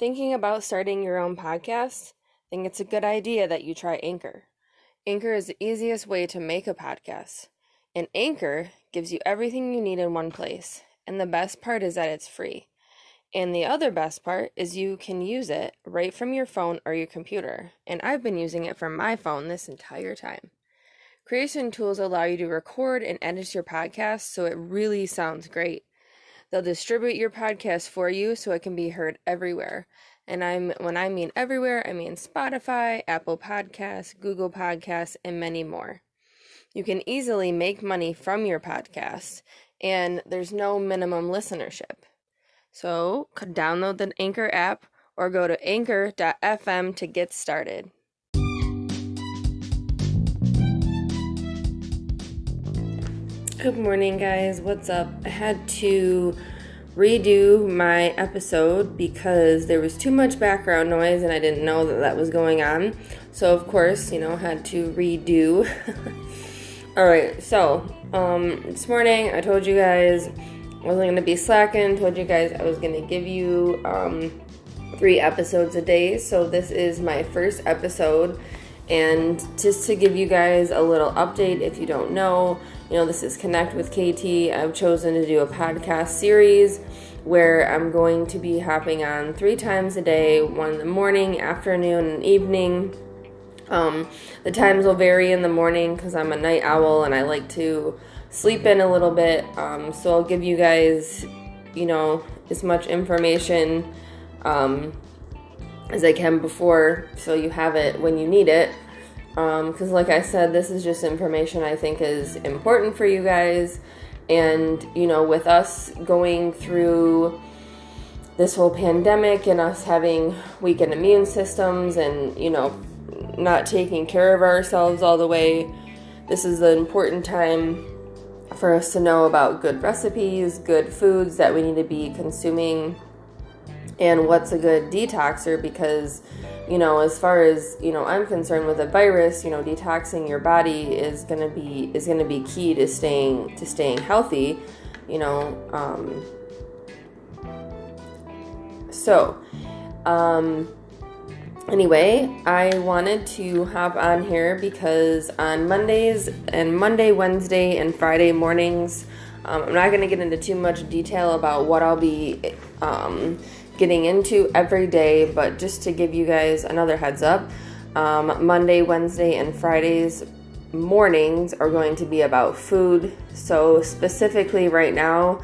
Thinking about starting your own podcast? Think it's a good idea that you try Anchor. Anchor is the easiest way to make a podcast. And Anchor gives you everything you need in one place. And the best part is that it's free. And the other best part is you can use it right from your phone or your computer. And I've been using it from my phone this entire time. Creation tools allow you to record and edit your podcast so it really sounds great. They'll distribute your podcast for you so it can be heard everywhere. And when I mean everywhere, I mean Spotify, Apple Podcasts, Google Podcasts, and many more. You can easily make money from your podcast, and there's no minimum listenership. So download the Anchor app or go to anchor.fm to get started. Good morning, guys. What's up? I had to redo my episode because there was too much background noise and I didn't know that was going on. So, of course, had to redo. All right. So, this morning I told you guys I wasn't going to be slacking. Told you guys I was going to give you 3 episodes a day. So, this is my first episode. And just to give you guys a little update, if you don't know, this is Connect with KT. I've chosen to do a podcast series where I'm going to be hopping on 3 times a day, one in the morning, afternoon, and evening. The times will vary in the morning because I'm a night owl and I like to sleep in a little bit. So I'll give you guys, as much information as I can before, so you have it when you need it. Because like I said, this is just information I think is important for you guys. And, with us going through this whole pandemic and us having weakened immune systems and, not taking care of ourselves all the way, this is an important time for us to know about good recipes, good foods that we need to be consuming, and what's a good detoxer, because as far as I'm concerned with a virus, detoxing your body is gonna be key to staying healthy. Anyway, I wanted to hop on here because on Mondays and Wednesday, and Friday mornings, I'm not gonna get into too much detail about what I'll be getting into every day, but just to give you guys another heads up, Monday, Wednesday, and Fridays mornings are going to be about food. So specifically right now,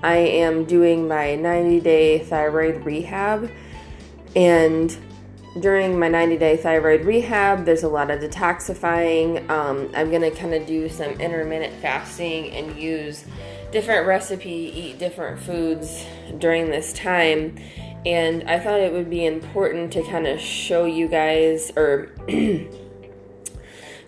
I am doing my 90-day thyroid rehab, and during my 90-day thyroid rehab, there's a lot of detoxifying. I'm going to kind of do some intermittent fasting and use different eat different foods during this time. And I thought it would be important to kind of show you guys or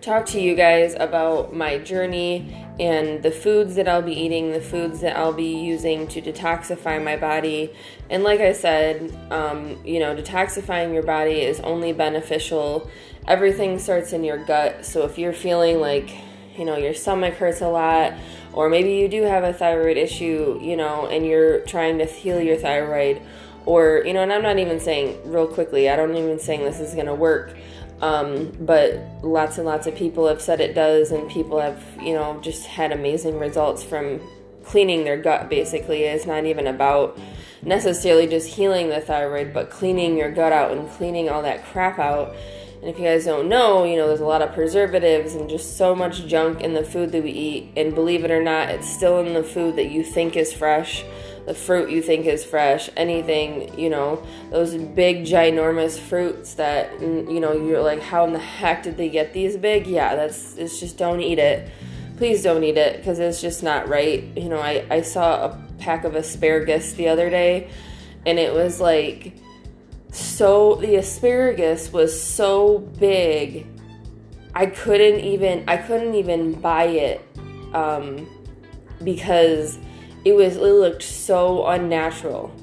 talk to you guys about my journey and the foods that I'll be eating, the foods that I'll be using to detoxify my body. And like I said, detoxifying your body is only beneficial. Everything starts in your gut. So if you're feeling like, your stomach hurts a lot, or maybe you do have a thyroid issue, and you're trying to heal your thyroid, or, and I'm not even saying real quickly, I don't even saying this is going to work. But lots and lots of people have said it does, and people have, just had amazing results from cleaning their gut. Basically, it's not even about necessarily just healing the thyroid, but cleaning your gut out and cleaning all that crap out. And if you guys don't know, there's a lot of preservatives and just so much junk in the food that we eat. And believe it or not, it's still in the food that you think is fresh, the fruit you think is fresh, anything, those big, ginormous fruits that, you're like, how in the heck did they get these big? Yeah, it's just don't eat it. Please don't eat it, because it's just not right. I saw a pack of asparagus the other day, and it was like, the asparagus was so big, I couldn't even buy it, because it looked so unnatural.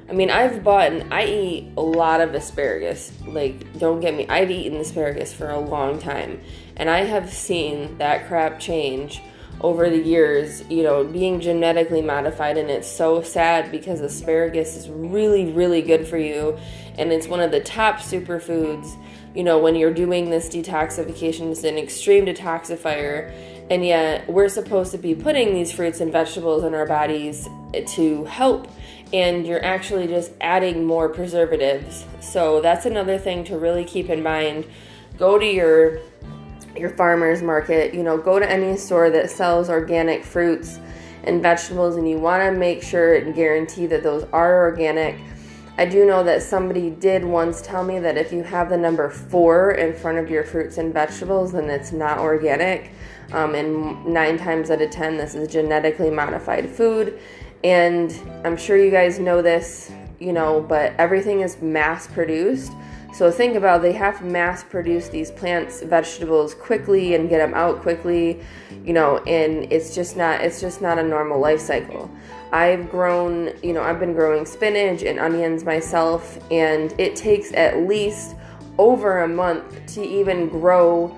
I mean, I eat a lot of asparagus. Like, don't get me, I've eaten asparagus for a long time, and I have seen that crap change over the years, being genetically modified. And it's so sad because asparagus is really, really good for you. And it's one of the top superfoods, when you're doing this detoxification. It's an extreme detoxifier. And yet we're supposed to be putting these fruits and vegetables in our bodies to help. And you're actually just adding more preservatives. So that's another thing to really keep in mind. Go to your farmer's market, go to any store that sells organic fruits and vegetables, and you want to make sure and guarantee that those are organic. I do know that somebody did once tell me that if you have the number 4 in front of your fruits and vegetables, then it's not organic. And 9 times out of 10, this is genetically modified food. And I'm sure you guys know this, but everything is mass produced. So think about, they have to mass produce these plants, vegetables quickly and get them out quickly, and it's just not a normal life cycle. I've been growing spinach and onions myself, and it takes at least over a month to even grow,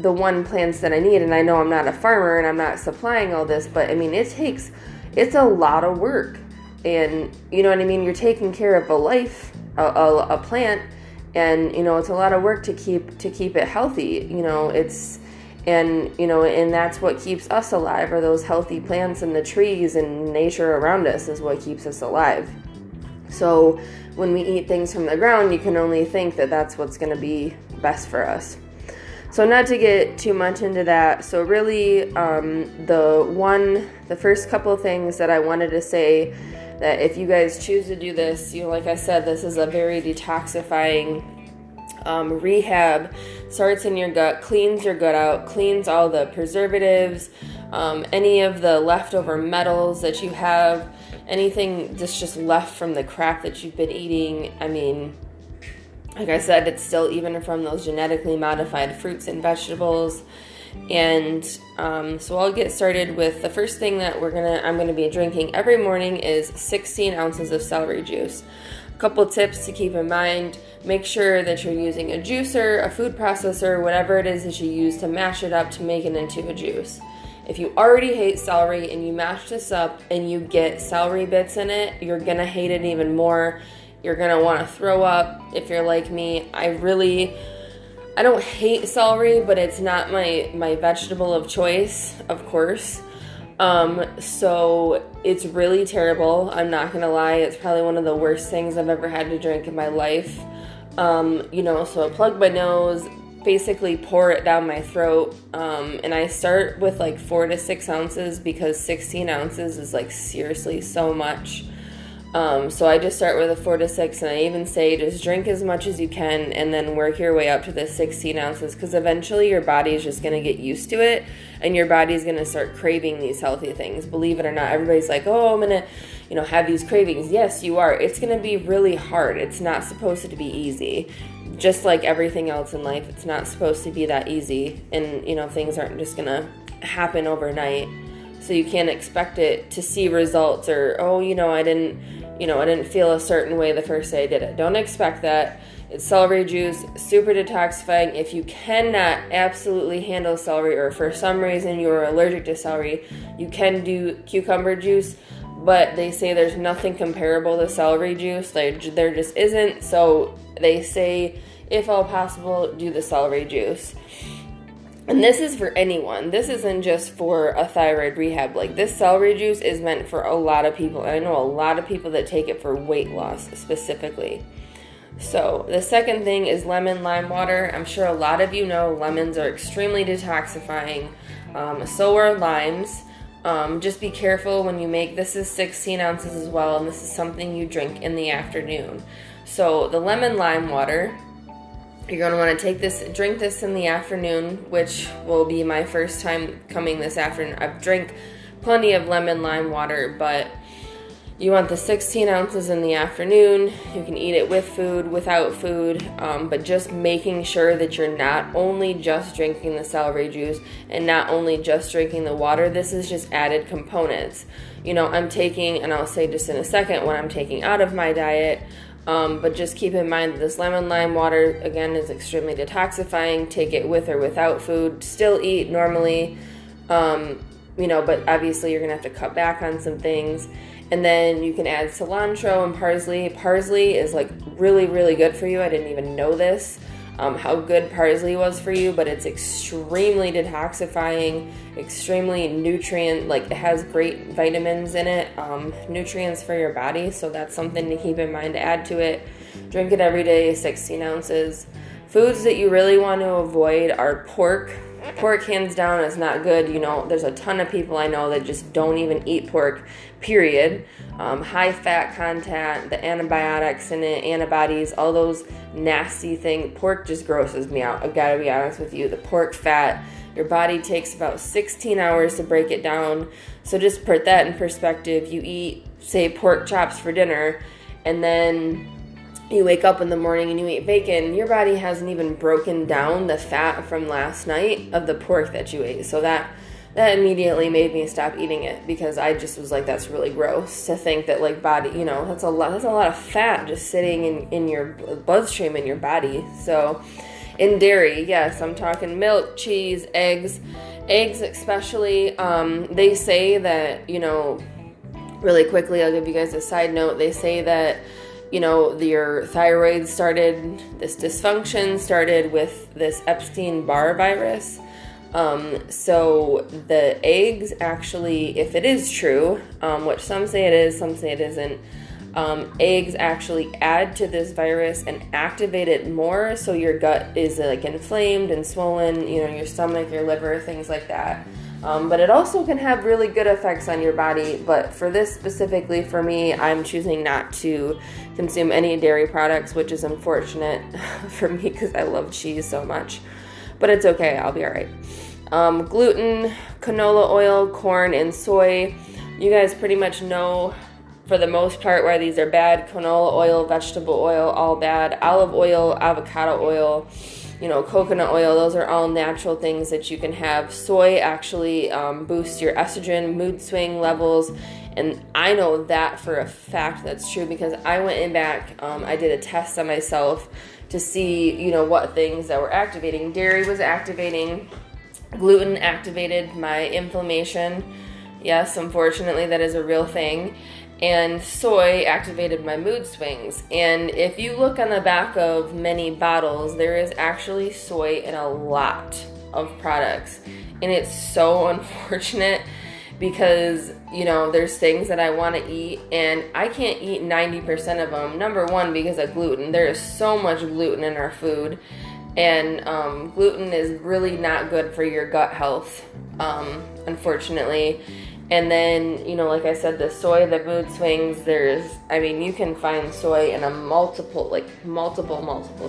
the one plants that I need. And I know I'm not a farmer and I'm not supplying all this, but I mean, it's a lot of work. And you know what I mean? You're taking care of a life, a plant, and it's a lot of work to keep it healthy. And that's what keeps us alive, are those healthy plants and the trees and nature around us is what keeps us alive. So when we eat things from the ground, you can only think that that's what's going to be best for us. So not to get too much into that. So really, the first couple of things that I wanted to say, that if you guys choose to do this, like I said, this is a very detoxifying rehab. Starts in your gut, cleans your gut out, cleans all the preservatives, any of the leftover metals that you have, anything that's just left from the crap that you've been eating. I mean, like I said, it's still even from those genetically modified fruits and vegetables. And so I'll get started with the first thing that I'm going to be drinking every morning is 16 ounces of celery juice. A couple tips to keep in mind: make sure that you're using a juicer, a food processor, whatever it is that you use to mash it up to make it into a juice. If you already hate celery and you mash this up and you get celery bits in it, you're going to hate it even more. You're going to want to throw up. If you're like me, I don't hate celery, but it's not my vegetable of choice, of course. So it's really terrible. I'm not going to lie. It's probably one of the worst things I've ever had to drink in my life. So I plug my nose, basically pour it down my throat. And I start with like 4 to 6 ounces because 16 ounces is like seriously so much. So I just start with a 4 to 6, and I even say just drink as much as you can and then work your way up to the 16 ounces, because eventually your body is just going to get used to it and your body is going to start craving these healthy things. Believe it or not, everybody's like, oh, I'm going to, have these cravings. Yes, you are. It's going to be really hard. It's not supposed to be easy. Just like everything else in life, it's not supposed to be that easy. And, things aren't just going to happen overnight. So you can't expect it to see results or, I didn't feel a certain way the first day I did it. Don't expect that. It's celery juice, super detoxifying. If you cannot absolutely handle celery, or for some reason you're allergic to celery, you can do cucumber juice, but they say there's nothing comparable to celery juice. There just isn't. So they say, if all possible, do the celery juice. And this is for anyone. This isn't just for a thyroid rehab. Like, this celery juice is meant for a lot of people. And I know a lot of people that take it for weight loss specifically. So the second thing is lemon lime water. I'm sure a lot of you know lemons are extremely detoxifying. So are limes. Just be careful when you make, this is 16 ounces as well. And this is something you drink in the afternoon. So the lemon lime water, you're going to want to drink this in the afternoon, which will be my first time coming this afternoon. I've drank plenty of lemon lime water, but you want the 16 ounces in the afternoon. You can eat it with food, without food, but just making sure that you're not only just drinking the celery juice and not only just drinking the water. This is just added components. I'm taking, and I'll say just in a second what I'm taking out of my diet. But just keep in mind that this lemon lime water, again, is extremely detoxifying. Take it with or without food. Still eat normally, but obviously you're going to have to cut back on some things. And then you can add cilantro and parsley. Parsley is like really, really good for you. I didn't even know this, how good parsley was for you, but it's extremely detoxifying, extremely nutrient, like it has great vitamins in it, nutrients for your body. So that's something to keep in mind to add to it. Drink it every day, 16 ounces. Foods that you really want to avoid are pork. Pork, hands down, is not good. There's a ton of people I know that just don't even eat pork, period. High fat content, the antibiotics in it, antibodies, all those nasty things. Pork just grosses me out. I've got to be honest with you. The pork fat, your body takes about 16 hours to break it down. So just put that in perspective. You eat, say, pork chops for dinner, and then you wake up in the morning and you eat bacon, your body hasn't even broken down the fat from last night of the pork that you ate. So that immediately made me stop eating it, because I just was like, that's really gross to think that like body, that's a lot of fat just sitting in your bloodstream in your body. So in dairy, yes, I'm talking milk, cheese, eggs especially. They say that, really quickly, I'll give you guys a side note. They say that your thyroid this dysfunction started with this Epstein-Barr virus. So the eggs actually, if it is true, which some say it is, some say it isn't, eggs actually add to this virus and activate it more. So your gut is like inflamed and swollen, your stomach, your liver, things like that. But it also can have really good effects on your body. But for this specifically, for me, I'm choosing not to consume any dairy products, which is unfortunate for me because I love cheese so much. But it's okay. I'll be all right. Gluten, canola oil, corn, and soy. You guys pretty much know, for the most part, why these are bad. Canola oil, vegetable oil, all bad. Olive oil, avocado oil, coconut oil, those are all natural things that you can have. Soy actually boosts your estrogen, mood swing levels, and I know that for a fact that's true because I went in back, I did a test on myself to see, what things that were activating. Dairy was activating, gluten activated my inflammation. Yes, unfortunately, that is a real thing. And soy activated my mood swings. And if you look on the back of many bottles, there is actually soy in a lot of products. And it's so unfortunate because, there's things that I want to eat and I can't eat 90% of them. Number one, because of gluten. There is so much gluten in our food. And gluten is really not good for your gut health, unfortunately. And then, like I said, the soy, the mood swings, you can find soy in multiple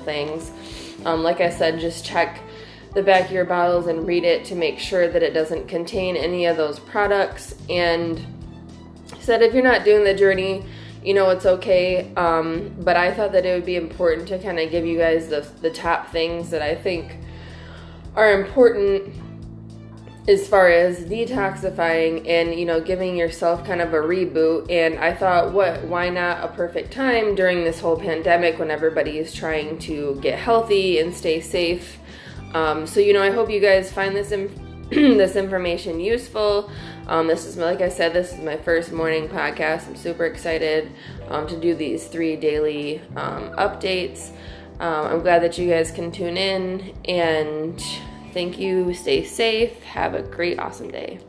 things. Like I said, just check the back of your bottles and read it to make sure that it doesn't contain any of those products. And said if you're not doing the journey, it's okay. But I thought that it would be important to kind of give you guys the top things that I think are important as far as detoxifying and, giving yourself kind of a reboot. And I thought, why not a perfect time during this whole pandemic when everybody is trying to get healthy and stay safe. So, I hope you guys find this this information useful. This is, like I said, this is my first morning podcast. I'm super excited to do these 3 daily updates. I'm glad that you guys can tune in, and thank you. Stay safe. Have a great, awesome day.